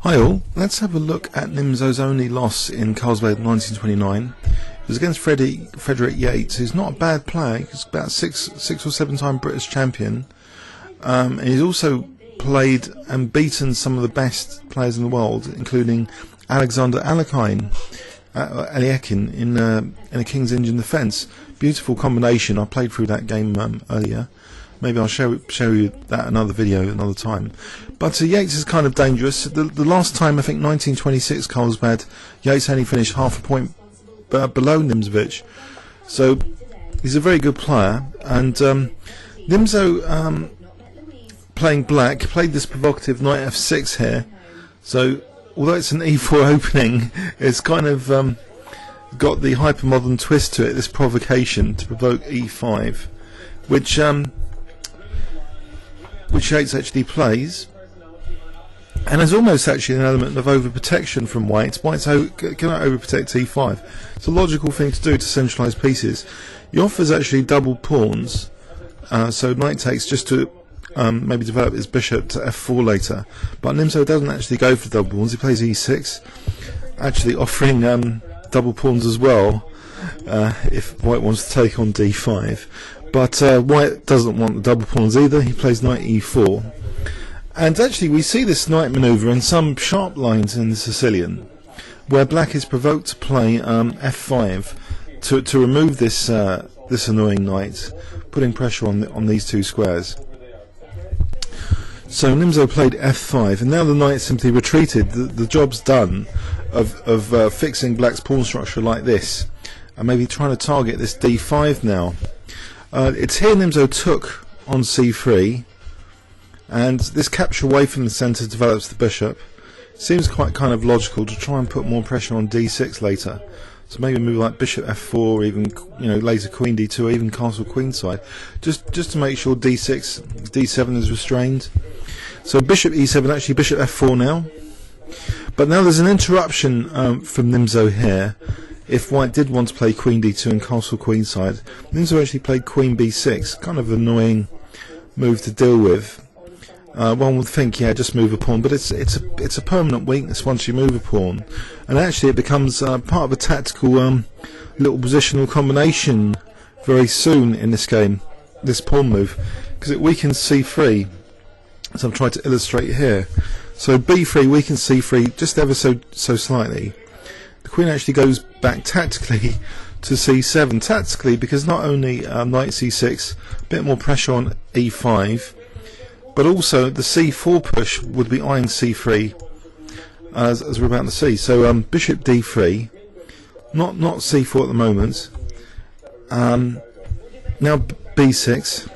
Hi all, let's have a look at Nimzo's only loss in Carlsbad 1929. It was against Frederick Yates, who's not a bad player. He's about six or seven time British champion. And he's also played and beaten some of the best players in the world, including Alexander Aliekin in a King's Indian defence. Beautiful combination. I played through that game earlier. Maybe I'll show you that another video another time. But Yates is kind of dangerous. The last time, I think 1926 Carlsbad, Yates only finished half a point below Nimzovich. So he's a very good player. And Nimzo, playing black, played this provocative knight f6 here. So although it's an e4 opening, it's kind of got the hypermodern twist to it, this provocation to provoke e5, which Yates actually plays, and there's almost actually an element of overprotection from White. White cannot overprotect e5. It's a logical thing to do to centralise pieces. He offers actually double pawns, so knight takes just to maybe develop his bishop to f4 later, but Nimzo doesn't actually go for double pawns. He plays e6, actually offering double pawns as well if White wants to take on d5. But White doesn't want the double pawns either. He plays knight e4. And actually we see this knight manoeuvre in some sharp lines in the Sicilian, where black is provoked to play f5 to remove this this annoying knight, putting pressure on these two squares. So Nimzo played f5, and now the knight simply retreated. The job's done of fixing black's pawn structure like this, and maybe trying to target this d5 now. It's here Nimzo took on c3, and this capture away from the centre develops the bishop. Seems quite kind of logical to try and put more pressure on d6 later. So maybe move like bishop f4, or even later queen d2, or even castle queenside, just to make sure d6, d7 is restrained. So bishop e7, actually bishop f4 now. But now there's an interruption from Nimzo here. If White did want to play queen d2 and castle queenside, Nimzo actually played queen b6, kind of annoying move to deal with. One would think, yeah, just move a pawn, but it's a permanent weakness once you move a pawn, and actually it becomes part of a tactical little positional combination very soon in this game, this pawn move, because it weakens c3, as I've tried to illustrate here. So b3 weakens c3 just ever so slightly. The queen actually goes back tactically to c7, tactically because not only knight c6, a bit more pressure on e5, but also the c4 push would be eyeing c3, as we're about to see. So bishop d3, not c4 at the moment. Now b6.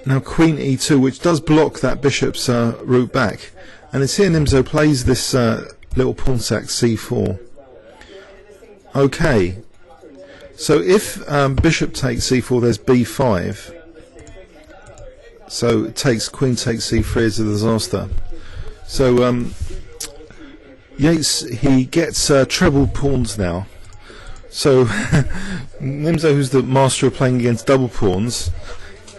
Now queen e2, which does block that bishop's route back. And it's here Nimzo plays this little pawn sack c4. Okay, so if bishop takes c4, there's b5. So it takes queen takes c3 is a disaster. So Yates, he gets treble pawns now. So Nimzo, who's the master of playing against double pawns,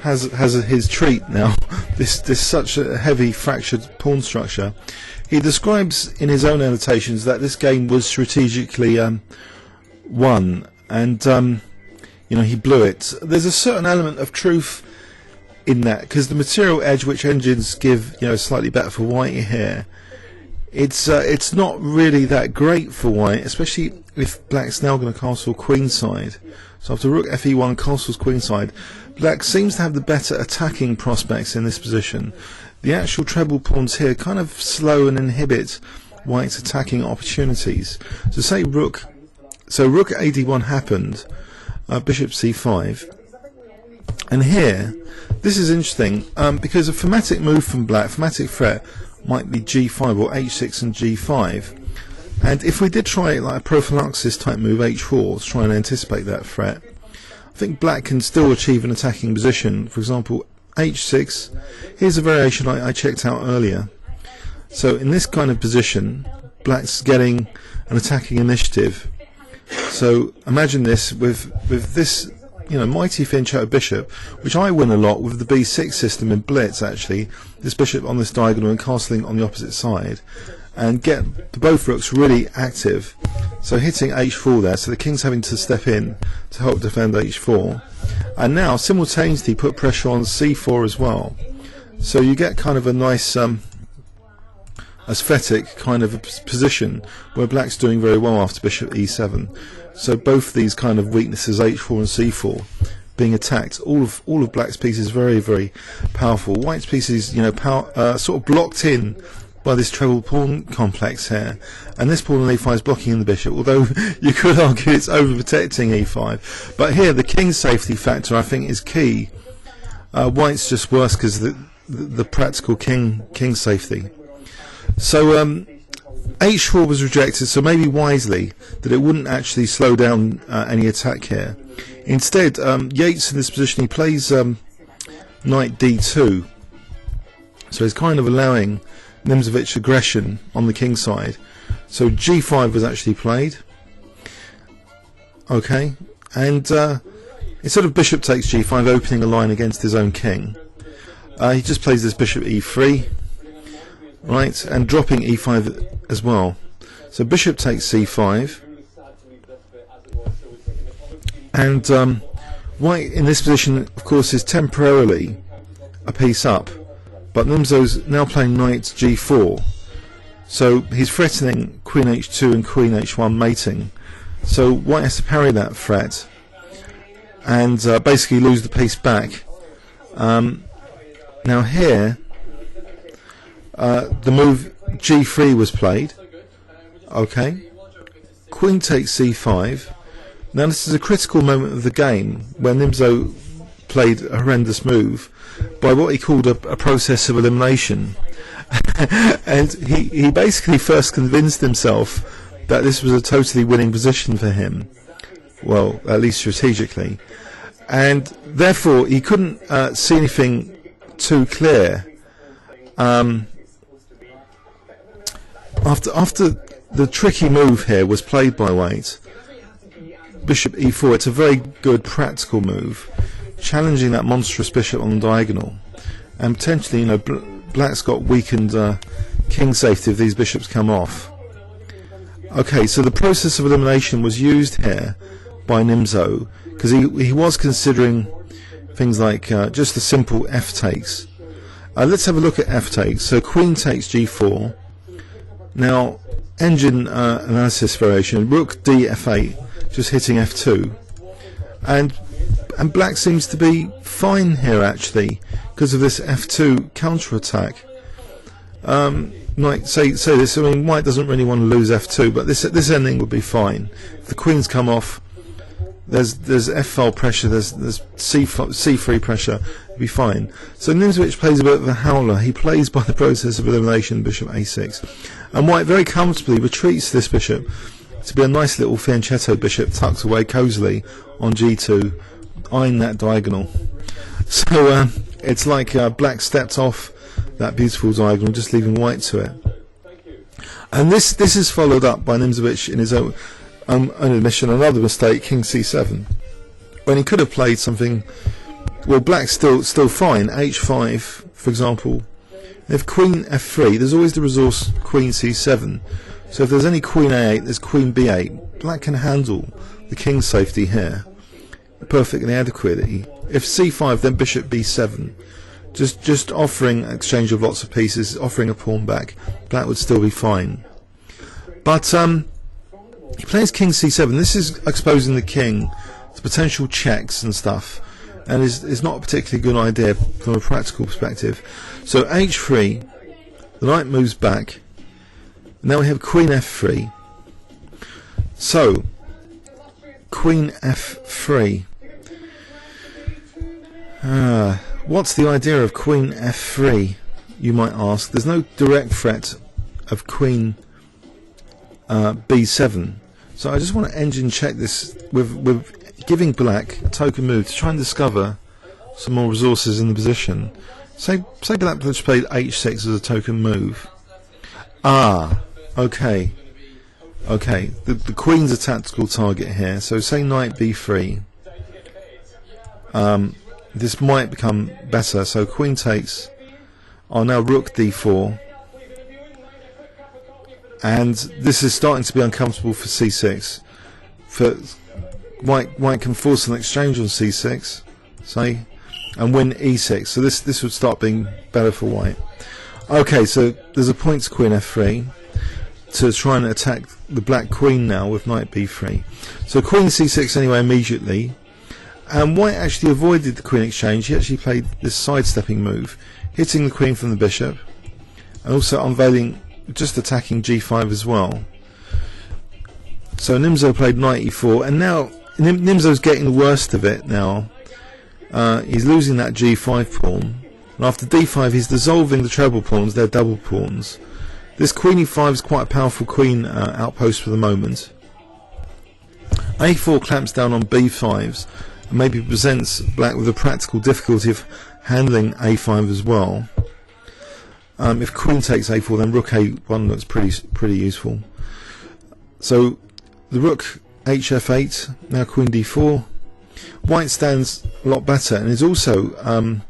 has his treat now. This such a heavy fractured pawn structure. He describes in his own annotations that this game was strategically won, and he blew it. There's a certain element of truth in that, because the material edge which engines give slightly better for White here, it's not really that great for White, especially if Black's now going to castle queenside. So after rook fe1 castles queenside, Black seems to have the better attacking prospects in this position. The actual treble pawns here kind of slow and inhibit White's attacking opportunities. So say rook ad1 happened, bishop c5, and here this is interesting because a thematic move from Black, thematic threat, might be g5 or h6 and g5. And if we did try like a prophylaxis type move h4 to try and anticipate that threat, I think Black can still achieve an attacking position. For example, h6. Here's a variation I checked out earlier. So in this kind of position, Black's getting an attacking initiative. So imagine this with this mighty fianchetto bishop, which I win a lot with the b6 system in blitz. Actually, this bishop on this diagonal and castling on the opposite side, and get both rooks really active. So hitting h4 there, so the king's having to step in to help defend h4, and now simultaneously put pressure on c4 as well. So you get kind of a nice aesthetic kind of a position where black's doing very well after bishop e7. So both these kind of weaknesses, h4 and c4, being attacked. All of black's pieces very, very powerful. White's pieces, sort of blocked in by this treble pawn complex here, and this pawn on e5 is blocking in the bishop, although you could argue it's overprotecting e5. But here the king's safety factor, I think, is key. White's just worse because the practical king safety. So h4 was rejected, so maybe wisely that it wouldn't actually slow down any attack here. Instead, Yates in this position, he plays knight d2, so he's kind of allowing Nimzovich aggression on the king side. So g5 was actually played. Okay, and instead of bishop takes g5, opening a line against his own king, he just plays this bishop e3, right, and dropping e5 as well. So bishop takes c5, and white in this position, of course, is temporarily a piece up. But Nimzo's now playing knight g4, so he's threatening queen h2 and queen h1 mating. So white has to parry that threat and basically lose the piece back. Now here, the move g3 was played. Okay, queen takes c5. Now this is a critical moment of the game where Nimzo played a horrendous move by what he called a process of elimination. And he basically first convinced himself that this was a totally winning position for him, well, at least strategically, and therefore he couldn't see anything too clear. After the tricky move here was played by White, bishop e4, it's a very good practical move, challenging that monstrous bishop on the diagonal, and potentially, black's got weakened king safety if these bishops come off. Okay, so the process of elimination was used here by Nimzo because he was considering things like just the simple f takes. Let's have a look at f takes. So queen takes g4. Now, engine analysis variation, rook d f8, just hitting f2, and black seems to be fine here actually because of this f2 counter-attack. Like say this, I mean, white doesn't really want to lose f2, but this ending would be fine. If the queens come off, there's f-file pressure, there's c3 pressure, it'd be fine. So Nimzovich plays a bit of a howler. He plays by the process of elimination bishop a6, and white very comfortably retreats this bishop to be a nice little fianchetto bishop tucked away cozily on g2, eyeing that diagonal. So it's like black stepped off that beautiful diagonal, just leaving white to it. And this is followed up by Nimzovich in his own admission, another mistake, king c7, when he could have played something. Well, black's still fine, h5 for example. If queen f3, there's always the resource queen c7. So if there's any queen a8, there's queen b8. Black can handle the king's safety here perfectly adequately. If c5, then bishop b7, just offering exchange of lots of pieces, offering a pawn back, black would still be fine. But he plays king c7. This is exposing the king to potential checks and stuff, and is not a particularly good idea from a practical perspective. So h3, the knight moves back. Now we have queen f3. So queen f3. What's the idea of queen f3, you might ask? There's no direct threat of queen b7. So I just want to engine check this with giving black a token move to try and discover some more resources in the position. Say black just played h6 as a token move. Okay. The queen's a tactical target here. So say knight b3. this might become better. So queen takes. Oh, now rook d4, and this is starting to be uncomfortable for c6. For white can force an exchange on c6, say, and win e6. So this would start being better for white. Okay, so there's a point to queen f3 to try and attack the black queen now with knight b3. So queen c6 anyway immediately, and white actually avoided the queen exchange. He actually played this sidestepping move, hitting the queen from the bishop, and also unveiling, just attacking g5 as well. So Nimzo played knight e4, and now Nimzo's getting the worst of it now. He's losing that g5 pawn, and after d5 he's dissolving the treble pawns, they're double pawns. This queen e5 is quite a powerful queen outpost for the moment. a4 clamps down on b5s, and maybe presents black with a practical difficulty of handling a5 as well. If queen takes a4, then rook a1 looks pretty useful. So the rook hf8, now queen d4. White stands a lot better, and is also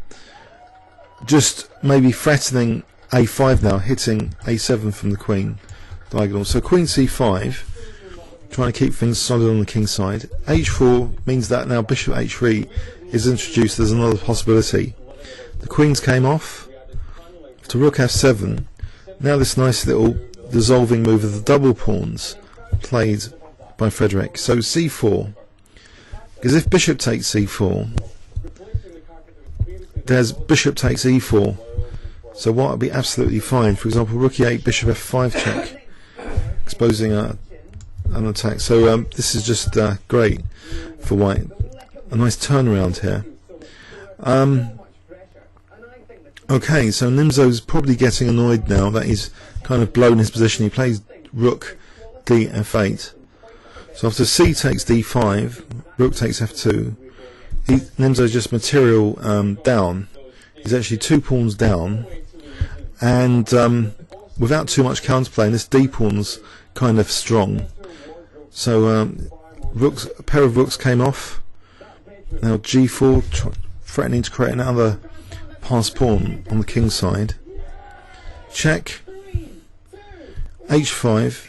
just maybe threatening a5 now, hitting a7 from the queen diagonal. So queen c5, trying to keep things solid on the king side. h4 means that now bishop h3 is introduced as another possibility. The queens came off to rook f7. Now this nice little dissolving move of the double pawns played by Frederick. So c4, because if bishop takes c4, there's bishop takes e4. So white will be absolutely fine. For example, rook e8, bishop f5 check, exposing an attack. So this is just great for white. A nice turnaround here. Okay, so Nimzo's probably getting annoyed now that he's kind of blown his position. He plays rook d f8. So after c takes d5, rook takes f2. Nimzo's just material down. He's actually 2 pawns down, and without too much counterplay, and this d pawn's kind of strong. So a pair of rooks came off. Now g4, threatening to create another pass pawn on the king side. Check. h5.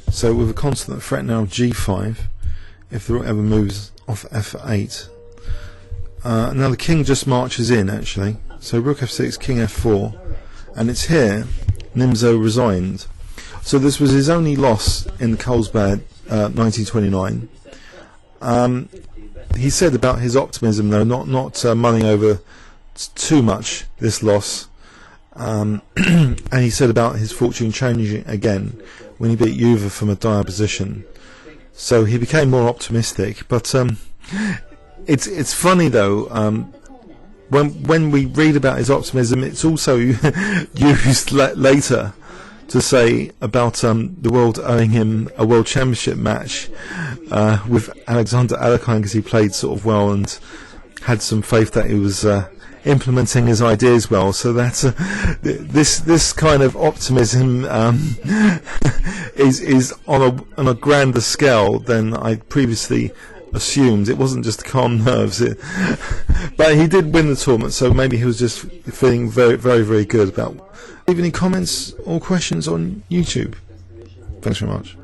So with a constant threat now of g5, if the rook ever moves off f8. Now the king just marches in actually. So rook f6, king f4, and it's here Nimzo resigned. So this was his only loss in Carlsbad 1929. He said about his optimism though, not mulling over too much this loss, and he said about his fortune changing again when he beat Juve from a dire position. So he became more optimistic. But it's funny though, when we read about his optimism, it's also used later to say about the world owing him a world championship match with Alexander Alekhine, because he played sort of well and had some faith that he was implementing his ideas well. So that this kind of optimism is on a grander scale than I previously assumed. It wasn't just calm nerves. But he did win the tournament, so maybe he was just feeling very, very, very good about. Leave any comments or questions on YouTube. Thanks very much.